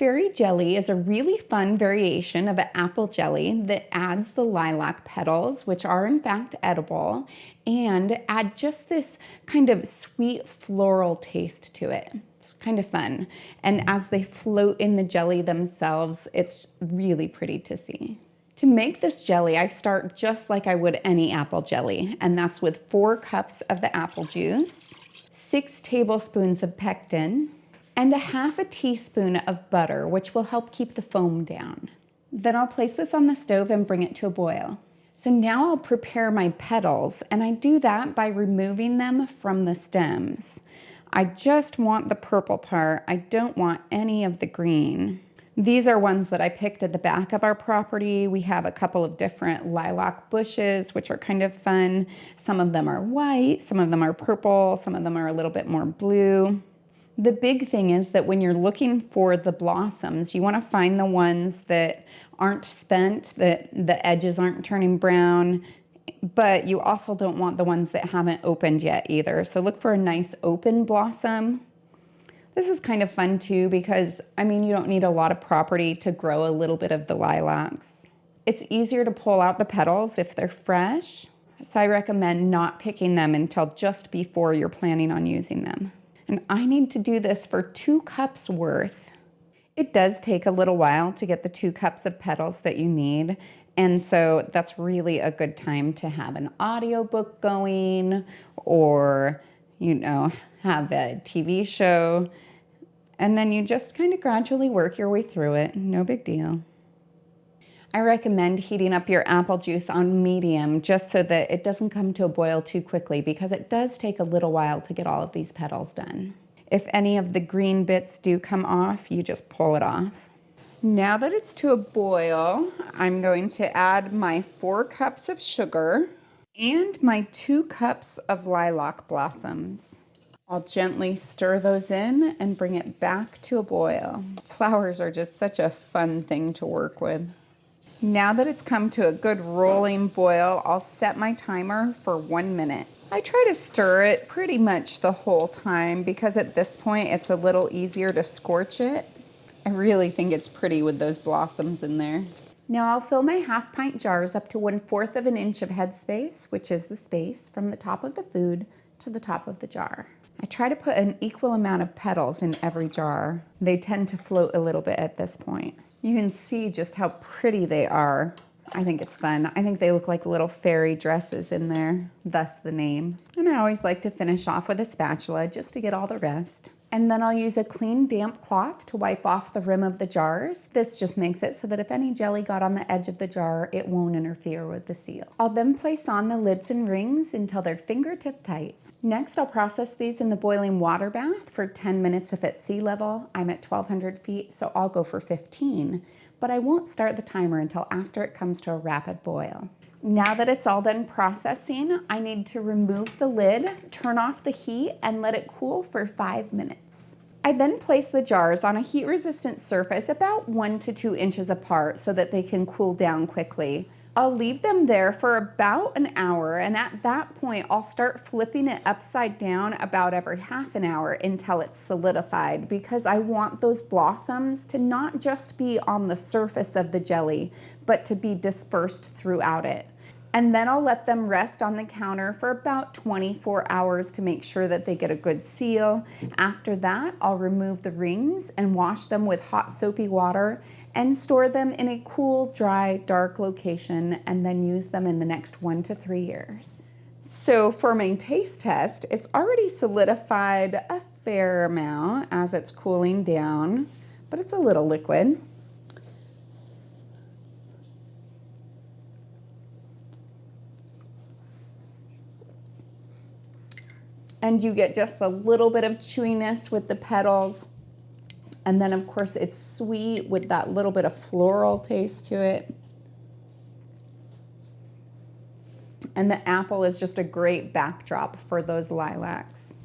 Fairy jelly is a really fun variation of an apple jelly that adds the lilac petals, which are in fact edible, and add just this kind of sweet floral taste to it. It's kind of fun. And as they float in the jelly themselves, it's really pretty to see. To make this jelly, I start just like I would any apple jelly, and that's with 4 cups of the apple juice, 6 tablespoons of pectin, and a half a teaspoon of butter, which will help keep the foam down. Then I'll place this on the stove and bring it to a boil. So now I'll prepare my petals, and I do that by removing them from the stems. I just want the purple part. I don't want any of the green. These are ones that I picked at the back of our property. We have a couple of different lilac bushes, which are kind of fun. Some of them are white, some of them are purple, some of them are a little bit more blue. The big thing is that when you're looking for the blossoms, you want to find the ones that aren't spent, that the edges aren't turning brown, but you also don't want the ones that haven't opened yet either. So look for a nice open blossom. This is kind of fun too because, I mean, you don't need a lot of property to grow a little bit of the lilacs. It's easier to pull out the petals if they're fresh, so I recommend not picking them until just before you're planning on using them. And I need to do this for 2 cups worth. It does take a little while to get the 2 cups of petals that you need. And so that's really a good time to have an audiobook going or, have a TV show. And then you just kind of gradually work your way through it. No big deal. I recommend heating up your apple juice on medium just so that it doesn't come to a boil too quickly because it does take a little while to get all of these petals done. If any of the green bits do come off, you just pull it off. Now that it's to a boil, I'm going to add my 4 cups of sugar and my 2 cups of lilac blossoms. I'll gently stir those in and bring it back to a boil. Flowers are just such a fun thing to work with. Now that it's come to a good rolling boil, I'll set my timer for 1 minute. I try to stir it pretty much the whole time because at this point it's a little easier to scorch it. I really think it's pretty with those blossoms in there. Now I'll fill my half-pint jars up to 1/4 of an inch of headspace, which is the space from the top of the food to the top of the jar. I try to put an equal amount of petals in every jar. They tend to float a little bit at this point. You can see just how pretty they are. I think it's fun. I think they look like little fairy dresses in there, thus the name. And I always like to finish off with a spatula just to get all the rest. And then I'll use a clean, damp cloth to wipe off the rim of the jars. This just makes it so that if any jelly got on the edge of the jar, it won't interfere with the seal. I'll then place on the lids and rings until they're fingertip tight. Next, I'll process these in the boiling water bath for 10 minutes if it's sea level. I'm at 1,200 feet, so I'll go for 15, but I won't start the timer until after it comes to a rapid boil. Now that it's all done processing, I need to remove the lid, turn off the heat, and let it cool for 5 minutes. I then place the jars on a heat-resistant surface about 1 to 2 inches apart so that they can cool down quickly. I'll leave them there for about an hour, and at that point, I'll start flipping it upside down about every half an hour until it's solidified because I want those blossoms to not just be on the surface of the jelly, but to be dispersed throughout it. And then I'll let them rest on the counter for about 24 hours to make sure that they get a good seal. After that, I'll remove the rings and wash them with hot soapy water and store them in a cool, dry, dark location and then use them in the next 1 to 3 years. So for my taste test, it's already solidified a fair amount as it's cooling down, but it's a little liquid. And you get just a little bit of chewiness with the petals. And then of course it's sweet with that little bit of floral taste to it. And the apple is just a great backdrop for those lilacs.